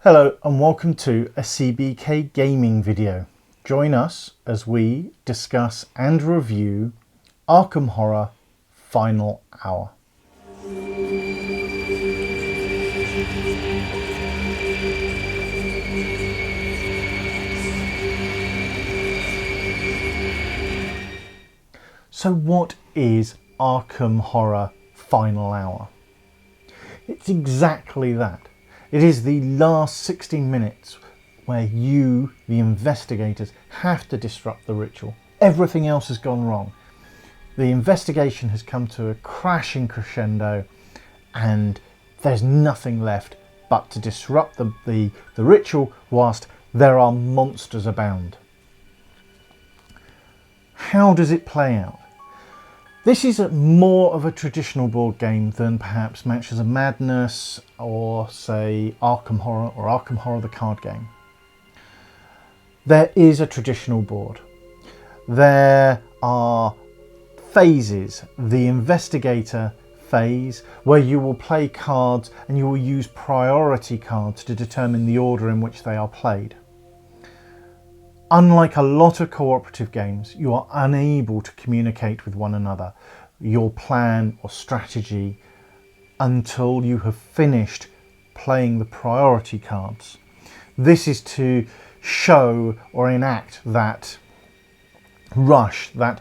Hello and welcome to a CBK gaming video. Join us as we discuss and review Arkham Horror Final Hour. So what is Arkham Horror Final Hour? It's exactly that. It is the last 60 minutes where you, the investigators, have to disrupt the ritual. Everything else has gone wrong. The investigation has come to a crashing crescendo and there's nothing left but to disrupt the ritual whilst there are monsters abound. How does it play out? This is more of a traditional board game than perhaps Matches of Madness or say Arkham Horror or Arkham Horror the card game. There is a traditional board. There are phases. The investigator phase where you will play cards and you will use priority cards to determine the order in which they are played. Unlike a lot of cooperative games, you are unable to communicate with one another, your plan or strategy, until you have finished playing the priority cards. This is to show or enact that rush, that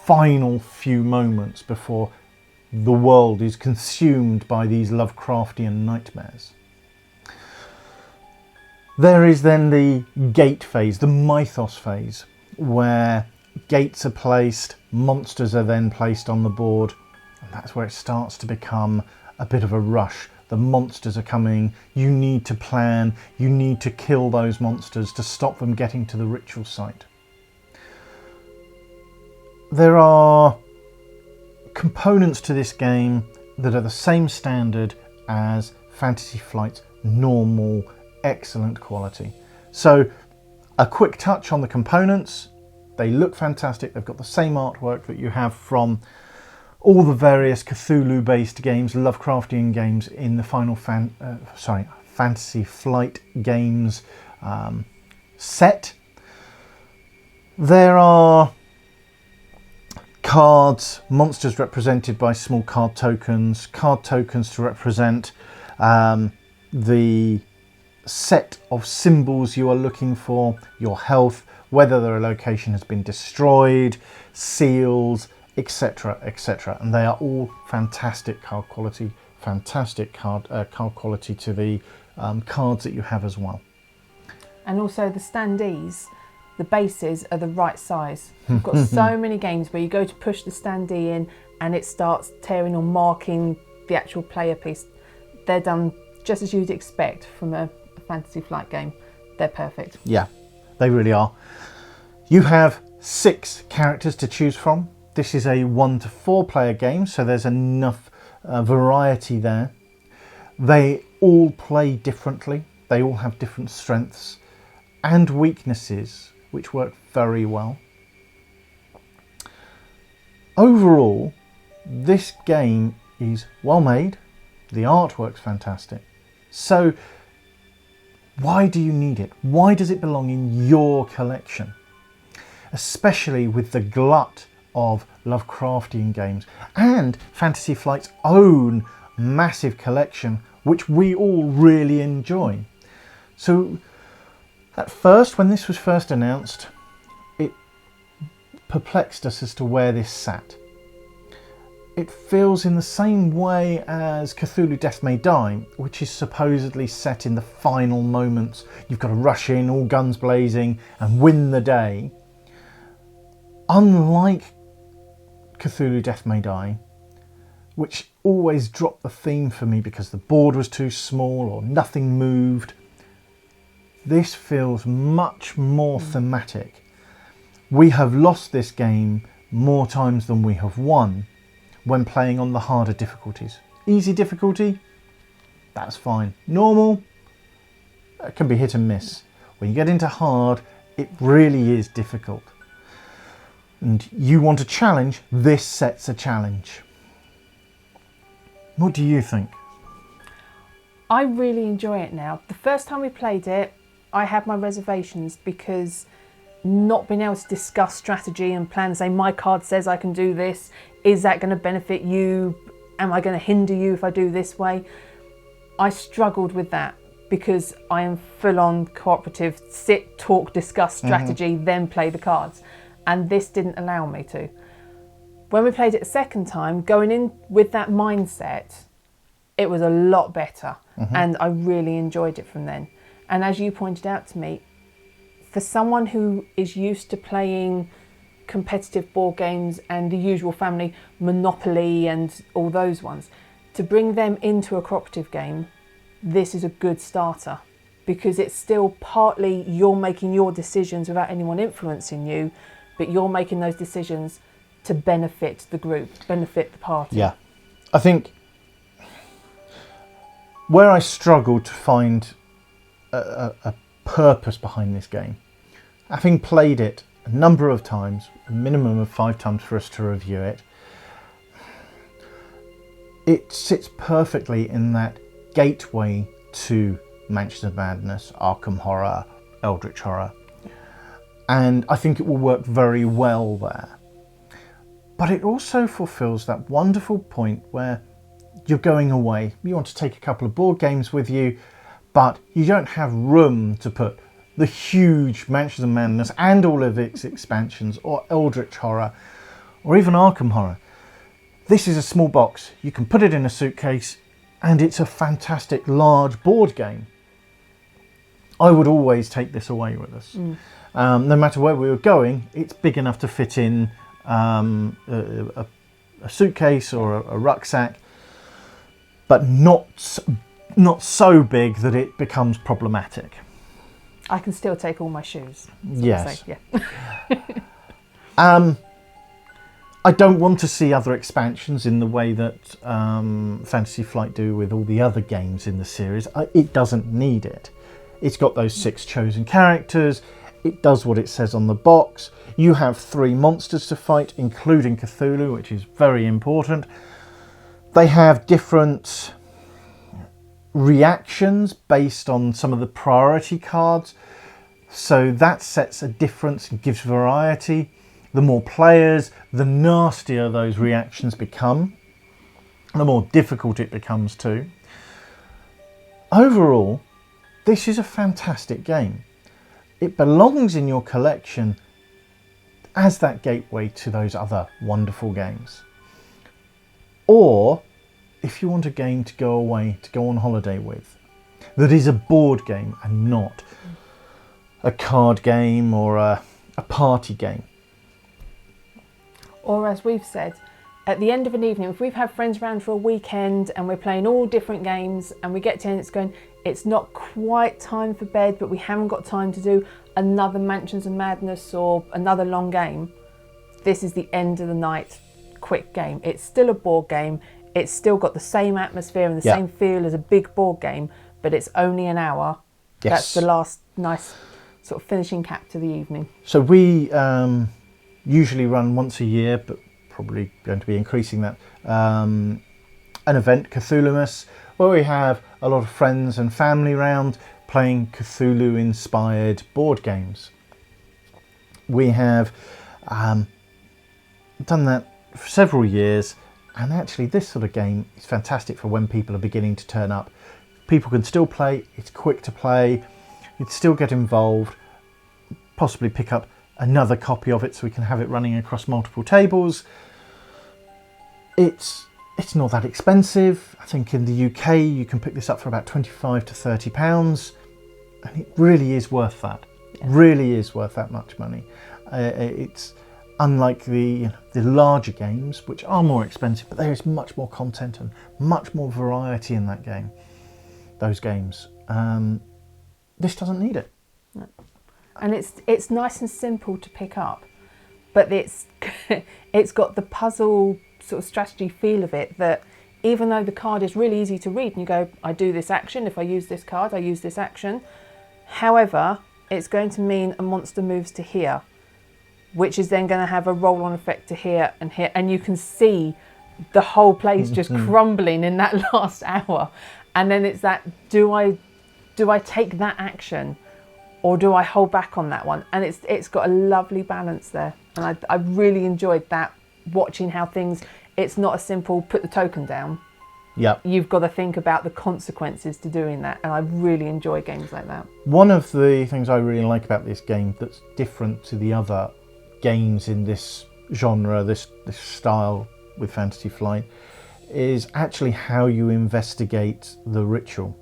final few moments before the world is consumed by these Lovecraftian nightmares. There is then the gate phase, the mythos phase, where gates are placed, monsters are then placed on the board, and that's where it starts to become a bit of a rush. The monsters are coming, you need to plan, you need to kill those monsters to stop them getting to the ritual site. There are components to this game that are the same standard as Fantasy Flights normal excellent quality. So a quick touch on the components. They look fantastic. They've got the same artwork that you have from all the various Cthulhu based games, Lovecraftian games in the Fantasy Flight games set. There are cards, monsters represented by small card tokens to represent the set of symbols you are looking for, your health, whether the location has been destroyed, seals, etc, etc, and they are all fantastic card quality, fantastic card quality to the cards that you have as well. And also the standees, the bases are the right size. We've got so many games where you go to push the standee in and it starts tearing or marking the actual player piece. They're done just as you'd expect from a Fantasy Flight game. They're perfect. Yeah, they really are. You have 6 characters to choose from. This is a 1 to 4 player game, so there's enough variety there. They all play differently. They all have different strengths and weaknesses, which work very well. Overall, this game is well made. The artwork's fantastic. So why do you need it? Why does it belong in your collection? Especially with the glut of Lovecraftian games and Fantasy Flight's own massive collection, which we all really enjoy. So at first, when this was first announced, it perplexed us as to where this sat. It feels in the same way as Cthulhu Death May Die, which is supposedly set in the final moments. You've got to rush in, all guns blazing, and win the day. Unlike Cthulhu Death May Die, which always dropped the theme for me because the board was too small or nothing moved, this feels much more thematic. We have lost this game more times than we have won when playing on the harder difficulties. Easy difficulty, that's fine. Normal, it can be hit and miss. When you get into hard, it really is difficult. And you want a challenge, this sets a challenge. What do you think? I really enjoy it now. The first time we played it, I had my reservations because not being able to discuss strategy and plan, say my card says I can do this, is that going to benefit you? Am I going to hinder you if I do this way? I struggled with that because I am full on cooperative, sit, talk, discuss strategy, then play the cards. And this didn't allow me to. When we played it a second time, going in with that mindset, it was a lot better. And I really enjoyed it from then. And as you pointed out to me, for someone who is used to playing competitive board games and the usual family, Monopoly and all those ones, to bring them into a cooperative game, this is a good starter because it's still partly you're making your decisions without anyone influencing you, but you're making those decisions to benefit the group, benefit the party. Yeah. I think where I struggled to find a purpose behind this game, having played it a number of times, a minimum of 5 times for us to review it, it sits perfectly in that gateway to Mansions of Madness, Arkham Horror, Eldritch Horror. And I think it will work very well there. But it also fulfills that wonderful point where you're going away, you want to take a couple of board games with you, but you don't have room to put the huge Mansions of Madness and all of its expansions, or Eldritch Horror, or even Arkham Horror. This is a small box. You can put it in a suitcase, and it's a fantastic large board game. I would always take this away with us. No matter where we were going, it's big enough to fit in a suitcase or a rucksack, but not so big that it becomes problematic. I can still take all my shoes. Yes. Yeah. I don't want to see other expansions in the way that Fantasy Flight do with all the other games in the series. It doesn't need it. It's got those 6 chosen characters. It does what it says on the box. You have 3 monsters to fight, including Cthulhu, which is very important. They have different reactions based on some of the priority cards. So that sets a difference and gives variety. The more players, the nastier those reactions become. The more difficult it becomes too. Overall, this is a fantastic game. It belongs in your collection as that gateway to those other wonderful games. Or if you want a game to go away, to go on holiday with, that is a board game and not a card game or a party game. Or as we've said, at the end of an evening, if we've had friends around for a weekend and we're playing all different games and we get to the end, it's going, it's not quite time for bed, but we haven't got time to do another Mansions of Madness or another long game. This is the end of the night quick game. It's still a board game. It's still got the same atmosphere and the same feel as a big board game, but it's only an hour. Yes. That's the last nice sort of finishing cap to the evening. So we usually run once a year, but probably going to be increasing that, an event, Cthulhumas, where we have a lot of friends and family round playing Cthulhu-inspired board games. We have done that for several years, and actually this sort of game is fantastic for when people are beginning to turn up. People can still play, it's quick to play, you'd still get involved, possibly pick up another copy of it so we can have it running across multiple tables. It's not that expensive. I think in the UK you can pick this up for about 25 to 30 pounds, and it really is worth that. Really is worth that much money. It's unlike the larger games, which are more expensive, but there is much more content and much more variety in that game. Those games. This doesn't need it. No. And it's nice and simple to pick up, but it's got the puzzle sort of strategy feel of it, that even though the card is really easy to read and you go, I do this action, if I use this card I use this action, however it's going to mean a monster moves to here, which is then going to have a roll-on effect to here, and you can see the whole place just crumbling in that last hour. And then it's that, do I take that action, or do I hold back on that one? And it's got a lovely balance there. And I really enjoyed that, watching how things, it's not a simple put the token down. Yep. You've got to think about the consequences to doing that. And I really enjoy games like that. One of the things I really like about this game that's different to the other games in this genre, this style with Fantasy Flight, is actually how you investigate the ritual.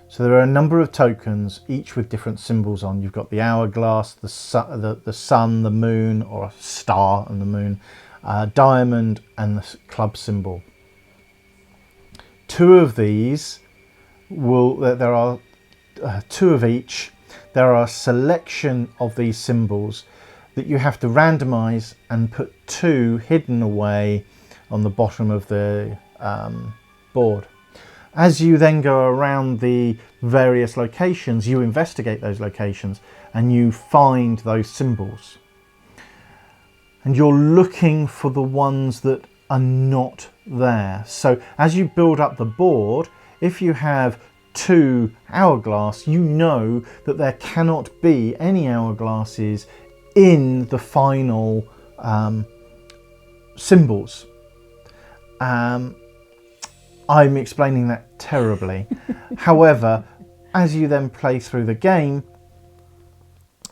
So there are a number of tokens, each with different symbols on. You've got the hourglass, the sun, the moon, or a star and the moon, diamond, and the club symbol. Two of these there are two of each. There are a selection of these symbols that you have to randomize and put two hidden away on the bottom of the board. As you then go around the various locations, you investigate those locations and you find those symbols. And you're looking for the ones that are not there. So as you build up the board, if you have two hourglass, you know that there cannot be any hourglasses in the final symbols. I'm explaining that terribly. However, as you then play through the game,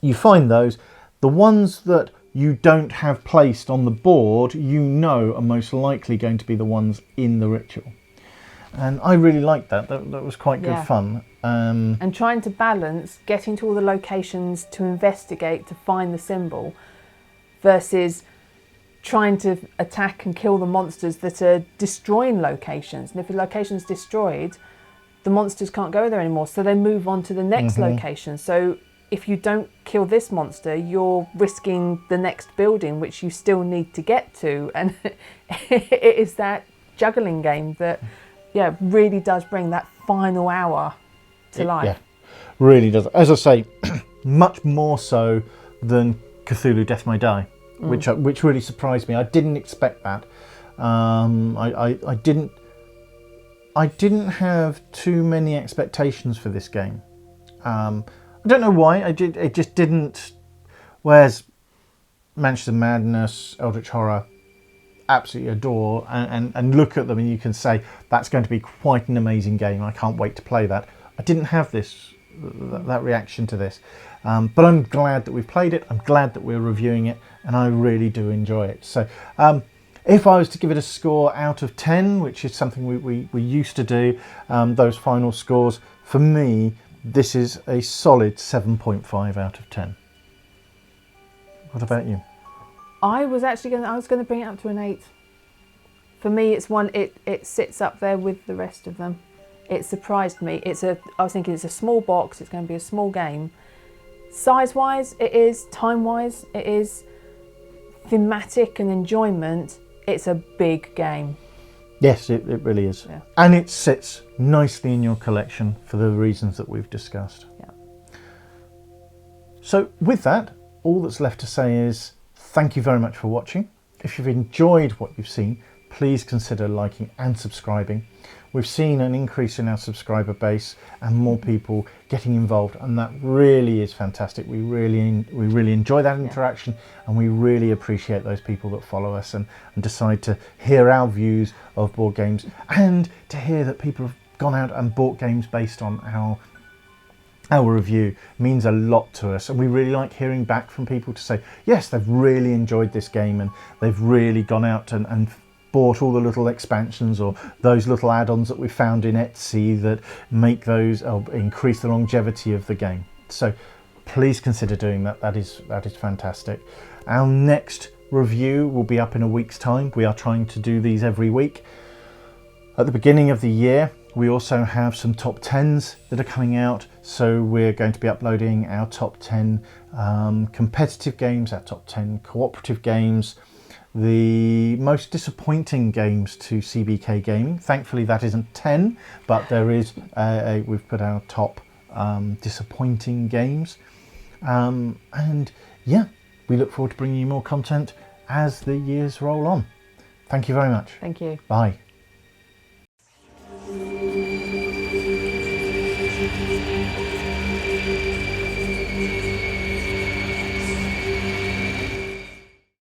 you find those. The ones that you don't have placed on the board, you know are most likely going to be the ones in the ritual. And I really liked that. That was quite good fun. And trying to balance getting to all the locations to investigate, to find the symbol, versus trying to attack and kill the monsters that are destroying locations. And if the location's destroyed, the monsters can't go there anymore, so they move on to the next location. So if you don't kill this monster, you're risking the next building, which you still need to get to. And it is that juggling game that really does bring that final hour to life. Yeah, really does. As I say, much more so than Cthulhu Death May Die, which really surprised me. I didn't expect that. I didn't have too many expectations for this game. I don't know why. It just didn't. Whereas Manchester Madness, Eldritch Horror, absolutely adore and look at them and you can say that's going to be quite an amazing game. I can't wait to play that. I didn't have that reaction to this, but I'm glad that we've played it. I'm glad that we're reviewing it, and I really do enjoy it. So if I was to give it a score out of 10, which is something we used to do, those final scores, for me this is a solid 7.5 out of 10. What about you? I was going to bring it up to an 8. For me, it's one. It sits up there with the rest of them. It surprised me. I was thinking it's a small box. It's going to be a small game. Size-wise, it is. Time-wise, it is. Thematic and enjoyment, it's a big game. Yes, it really is. Yeah. And it sits nicely in your collection for the reasons that we've discussed. Yeah. So with that, all that's left to say is thank you very much for watching. If you've enjoyed what you've seen, please consider liking and subscribing. We've seen an increase in our subscriber base and more people getting involved, and that really is fantastic. We really enjoy that interaction, and we really appreciate those people that follow us and decide to hear our views of board games, and to hear that people have gone out and bought games based on our review means a lot to us. And we really like hearing back from people to say, yes, they've really enjoyed this game and they've really gone out and bought all the little expansions or those little add-ons that we found in Etsy that make those increase the longevity of the game. So please consider doing that. That is fantastic. Our next review will be up in a week's time. We are trying to do these every week. At the beginning of the year, we also have some top 10s that are coming out, so we're going to be uploading our top 10 competitive games, our top 10 cooperative games, the most disappointing games to CBK Gaming. Thankfully that isn't 10, but there is we've put our top disappointing games, and yeah, we look forward to bringing you more content as the years roll on. Thank you very much. Thank you. Bye.